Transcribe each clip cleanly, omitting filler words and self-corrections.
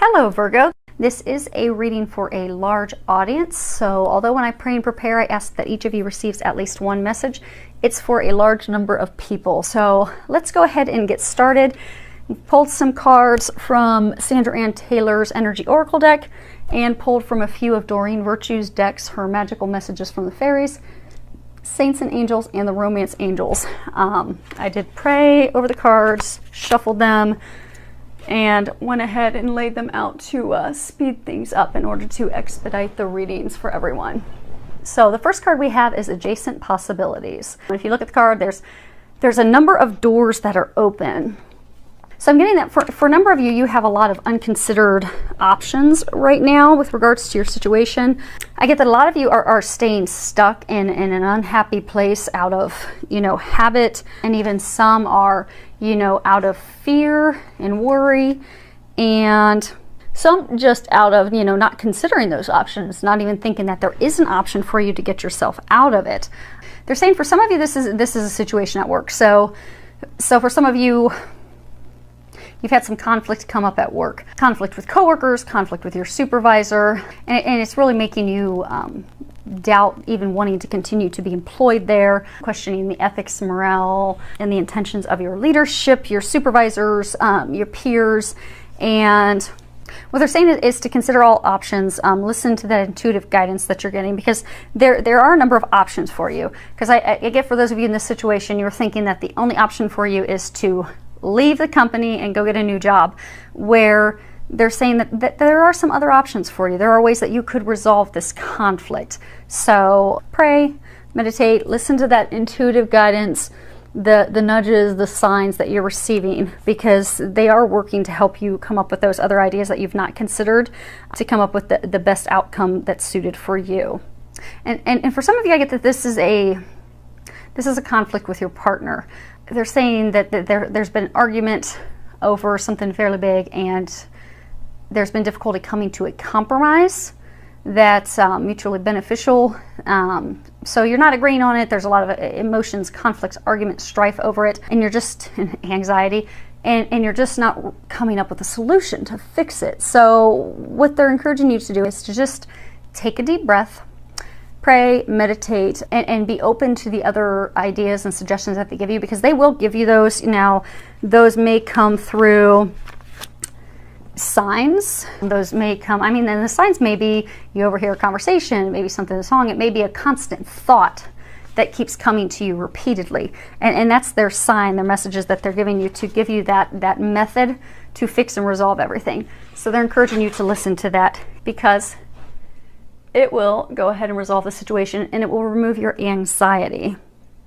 Hello Virgo, this is a reading for a large audience, so although when I pray and prepare I ask that each of you receives at least one message, it's for a large number of people. So let's go ahead and get started. We've pulled some cards from Sandra Ann Taylor's Energy Oracle deck and pulled from a few of Doreen Virtue's decks, her magical messages from the fairies, saints and angels, and the romance angels. I did pray over the cards, shuffled them, and went ahead and laid them out to speed things up in order to expedite the readings for everyone. So the first card we have is Adjacent Possibilities. If you look at the card, there's a number of doors that are open. So I'm getting that for a number of you, you have a lot of unconsidered options right now with regards to your situation. I get that a lot of you are staying stuck in an unhappy place out of, habit, and even some are, out of fear and worry, and some just out of, not considering those options, not even thinking that there is an option for you to get yourself out of it. They're saying for some of you, this is a situation at work. So for some of you, you've had some conflict come up at work. Conflict with coworkers, conflict with your supervisor, and it's really making you doubt even wanting to continue to be employed there, questioning the ethics, morale, and the intentions of your leadership, your supervisors, your peers. And what they're saying is to consider all options, listen to that intuitive guidance that you're getting, because there are a number of options for you. Because I get for those of you in this situation, you're thinking that the only option for you is to leave the company and go get a new job, where they're saying that there are some other options for you. There are ways that you could resolve this conflict. So pray, meditate, listen to that intuitive guidance, the nudges, the signs that you're receiving, because they are working to help you come up with those other ideas that you've not considered to come up with the best outcome that's suited for you. And for some of you, I get that this is a conflict with your partner. They're saying that there's been an argument over something fairly big, and there's been difficulty coming to a compromise that's mutually beneficial. So you're not agreeing on it. There's a lot of emotions, conflicts, arguments, strife over it, and you're just anxiety, and you're just not coming up with a solution to fix it. So what they're encouraging you to do is to just take a deep breath, pray, meditate, and be open to the other ideas and suggestions that they give you, because they will give you those. Now, those may come through signs. Those may come, and the signs may be you overhear a conversation, maybe something in a song. It may be a constant thought that keeps coming to you repeatedly. And that's their sign, their messages that they're giving you to give you that method to fix and resolve everything. So they're encouraging you to listen to that, because it will go ahead and resolve the situation, and it will remove your anxiety.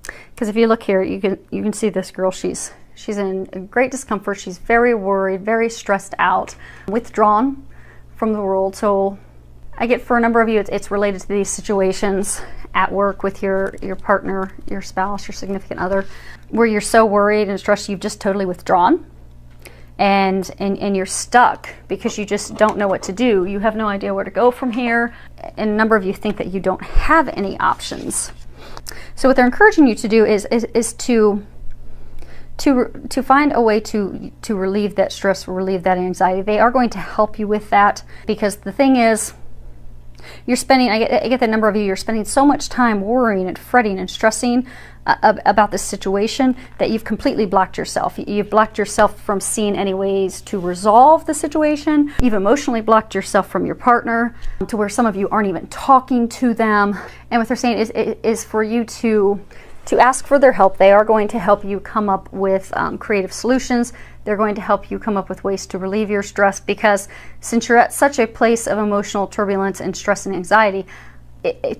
Because if you look here, you can see this girl. She's in great discomfort. She's very worried, very stressed out, withdrawn from the world. So I get for a number of you, it's related to these situations at work with your partner, your spouse, your significant other, where you're so worried and stressed you've just totally withdrawn. And you're stuck because you just don't know what to do. You have no idea where to go from here. And a number of you think that you don't have any options. So what they're encouraging you to do is to find a way to relieve that stress, relieve that anxiety. They are going to help you with that, because the thing is, you're spending, I get the number of you, you're spending so much time worrying and fretting and stressing about this situation that you've completely blocked yourself. You've blocked yourself from seeing any ways to resolve the situation. You've emotionally blocked yourself from your partner, to where some of you aren't even talking to them. And what they're saying is for you to ask for their help. They are going to help you come up with creative solutions. They're going to help you come up with ways to relieve your stress, because since you're at such a place of emotional turbulence and stress and anxiety,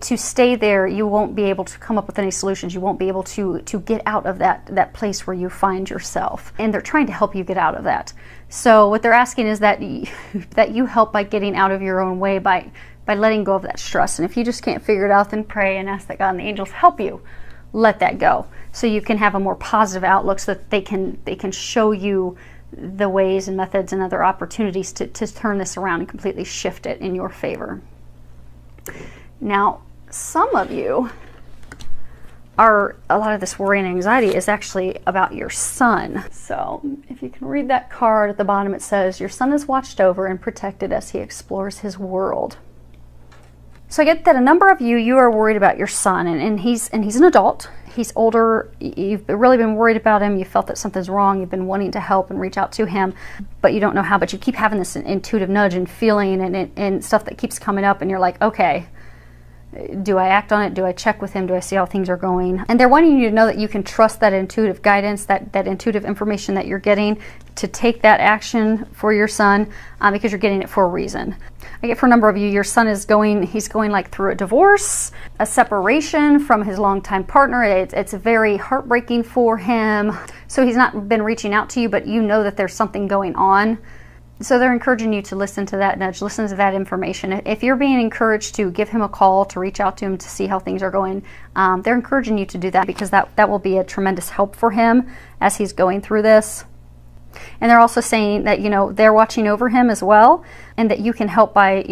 to stay there, you won't be able to come up with any solutions. You won't be able to get out of that place where you find yourself. And they're trying to help you get out of that. So what they're asking is that you help by getting out of your own way, by letting go of that stress. And if you just can't figure it out, then pray and ask that God and the angels help you let that go, so you can have a more positive outlook, so that they can show you the ways and methods and other opportunities to turn this around and completely shift it in your favor. Now, some of you a lot of this worry and anxiety is actually about your son. So if you can read that card at the bottom, it says, your son is watched over and protected as he explores his world. So I get that a number of you are worried about your son, and he's an adult. He's older. You've really been worried about him. You felt that something's wrong. You've been wanting to help and reach out to him, but you don't know how. But you keep having this intuitive nudge and feeling and stuff that keeps coming up, and you're like, okay, do I act on it? Do I check with him? Do I see how things are going? And they're wanting you to know that you can trust that intuitive guidance, that intuitive information that you're getting, to take that action for your son, because you're getting it for a reason. I get for a number of you, your son is he's going like through a divorce, a separation from his longtime partner. It's very heartbreaking for him. So he's not been reaching out to you, but you know that there's something going on. So they're encouraging you to listen to that nudge, listen to that information. If you're being encouraged to give him a call, to reach out to him to see how things are going, they're encouraging you to do that, because that will be a tremendous help for him as he's going through this. And they're also saying that, they're watching over him as well, and that you can help by,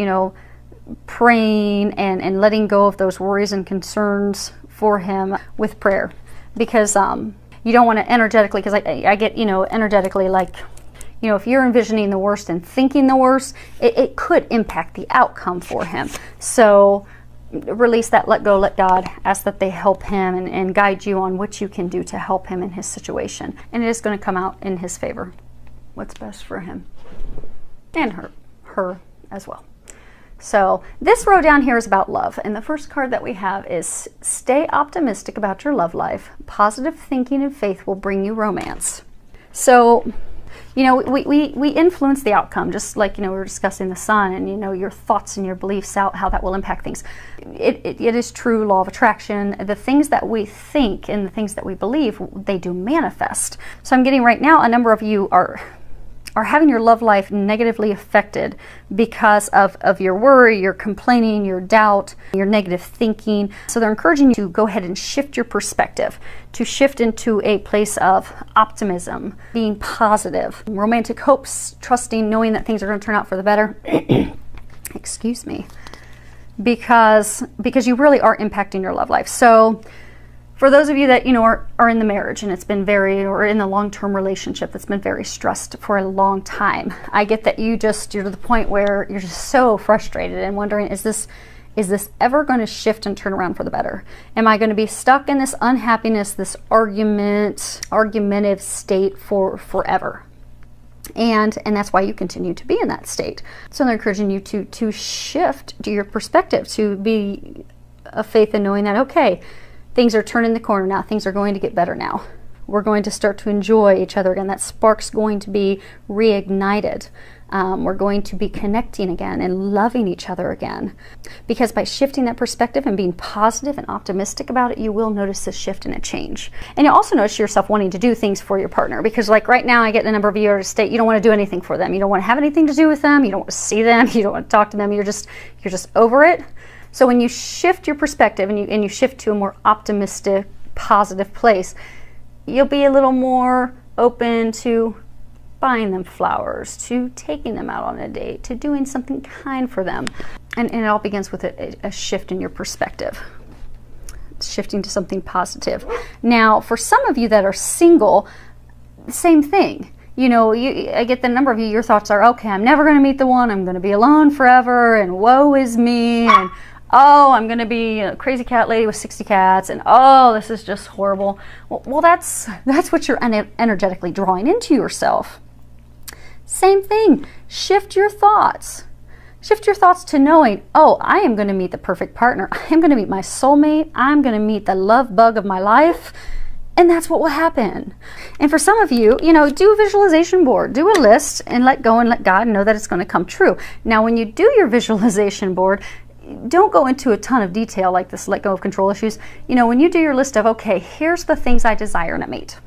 praying and letting go of those worries and concerns for him with prayer. Because you don't want to energetically, because I get, energetically, like, if you're envisioning the worst and thinking the worst, it could impact the outcome for him. So release that, let go, let God, ask that they help him and guide you on what you can do to help him in his situation. And it is going to come out in his favor. What's best for him and her as well. So this row down here is about love. And the first card that we have is, stay optimistic about your love life. Positive thinking and faith will bring you romance. So we influence the outcome, just like, we were discussing the sun and, your thoughts and your beliefs, how that will impact things. It is true, law of attraction. The things that we think and the things that we believe, they do manifest. So I'm getting right now, a number of you are having your love life negatively affected because of your worry, your complaining, your doubt, your negative thinking. So they're encouraging you to go ahead and shift your perspective, to shift into a place of optimism, being positive, romantic hopes, trusting, knowing that things are going to turn out for the better. Excuse me. Because you really are impacting your love life. So for those of you that, are in the marriage and it's been or in the long-term relationship that's been very stressed for a long time, I get that you're to the point where you're just so frustrated and wondering, is this ever going to shift and turn around for the better? Am I going to be stuck in this unhappiness, this argumentative state for forever? And that's why you continue to be in that state. So they're encouraging you to shift to your perspective, to be of faith in knowing that, okay, things are turning the corner now. Things are going to get better now. We're going to start to enjoy each other again. That spark's going to be reignited. We're going to be connecting again and loving each other again. Because by shifting that perspective and being positive and optimistic about it, you will notice a shift and a change. And you'll also notice yourself wanting to do things for your partner. Because like right now, I get a number of you at a state, you don't want to do anything for them. You don't want to have anything to do with them. You don't want to see them. You don't want to talk to them. You're just over it. So when you shift your perspective and you shift to a more optimistic, positive place, you'll be a little more open to buying them flowers, to taking them out on a date, to doing something kind for them. And it all begins with a shift in your perspective, shifting to something positive. Now, for some of you that are single, same thing. I get the number of you, your thoughts are, okay, I'm never going to meet the one, I'm going to be alone forever, and woe is me, and oh, I'm going to be a crazy cat lady with 60 cats, and oh, this is just horrible. Well, that's what you're energetically drawing into yourself. Same thing. Shift your thoughts. Shift your thoughts to knowing, oh, I am going to meet the perfect partner. I am going to meet my soulmate. I'm going to meet the love bug of my life. And that's what will happen. And for some of you, do a visualization board, do a list, and let go and let God know that it's going to come true. Now, when you do your visualization board, don't go into a ton of detail like this, let go of control issues. When you do your list of, okay, here's the things I desire in a mate.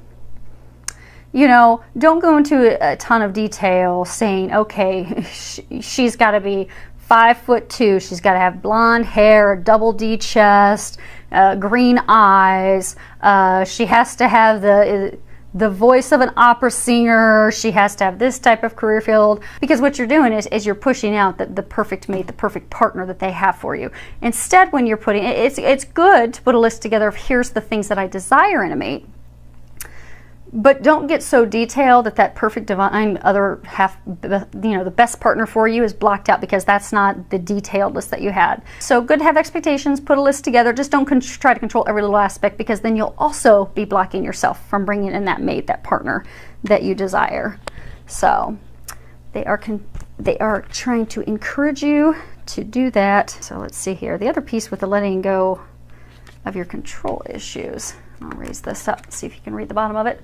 Don't go into a ton of detail saying, okay, she's got to be 5'2", she's got to have blonde hair, double D chest, green eyes, she has to have the voice of an opera singer. She has to have this type of career field, because what you're doing is you're pushing out the perfect mate, the perfect partner that they have for you. Instead, when you're putting, it's good to put a list together of here's the things that I desire in a mate, but don't get so detailed that perfect divine other half, the best partner for you is blocked out, because that's not the detailed list that you had. So good to have expectations, put a list together, just don't try to control every little aspect, because then you'll also be blocking yourself from bringing in that mate, that partner that you desire. So they are trying to encourage you to do that. So let's see here. The other piece with the letting go of your control issues. I'll raise this up, see if you can read the bottom of it.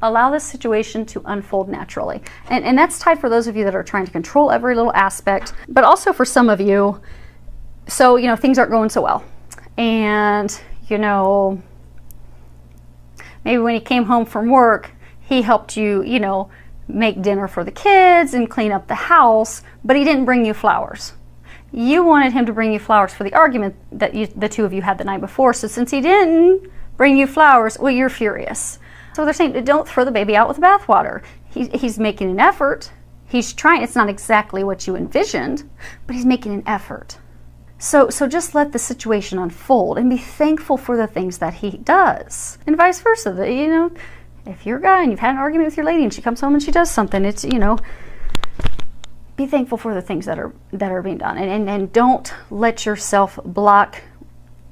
Allow this situation to unfold naturally. And that's tied for those of you that are trying to control every little aspect, but also for some of you, so, things aren't going so well. And, maybe when he came home from work, he helped you, make dinner for the kids and clean up the house, but he didn't bring you flowers. You wanted him to bring you flowers for the argument that the two of you had the night before. So since he didn't bring you flowers, well, you're furious. So they're saying, don't throw the baby out with the bathwater. He's making an effort. He's trying. It's not exactly what you envisioned, but he's making an effort. So just let the situation unfold and be thankful for the things that he does. And vice versa. If you're a guy and you've had an argument with your lady and she comes home and she does something, it's, be thankful for the things that are being done. And don't let yourself block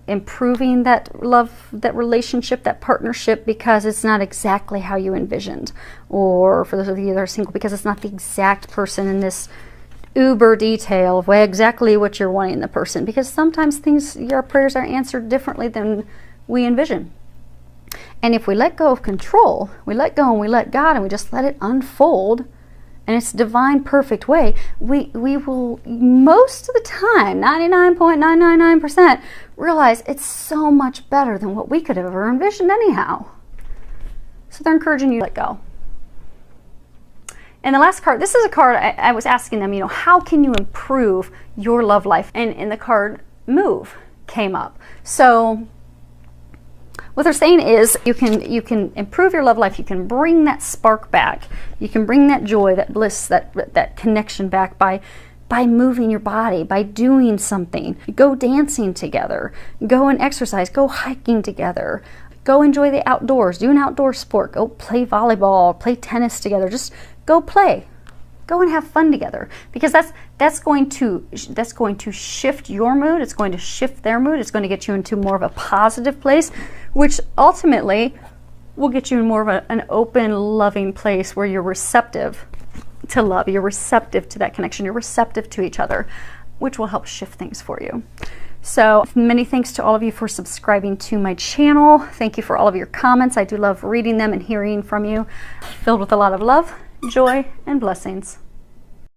improving that love, that relationship, that partnership, because it's not exactly how you envisioned. Or for those of you that are single, because it's not the exact person in this uber detail of exactly what you're wanting in the person, because sometimes your prayers are answered differently than we envision. And if we let go of control, we let go and we let God, and we just let it unfold in its divine, perfect way, we will, most of the time, 99.999%, realize it's so much better than what we could have ever envisioned anyhow. So they're encouraging you to let go. And the last card, this is a card I was asking them, how can you improve your love life? And the card Move came up. So what they're saying is you can improve your love life. You can bring that spark back. You can bring that joy, that bliss, that connection back by moving your body, by doing something. Go dancing together. Go and exercise. Go hiking together. Go enjoy the outdoors. Do an outdoor sport. Go play volleyball. Play tennis together. Just go play. Go and have fun together, because that's going to shift your mood. It's going to shift their mood. It's going to get you into more of a positive place, which ultimately will get you in more of an open, loving place where you're receptive to love. You're receptive to that connection. You're receptive to each other, which will help shift things for you. So many thanks to all of you for subscribing to my channel. Thank you for all of your comments. I do love reading them and hearing from you. Filled with a lot of love, joy, and blessings.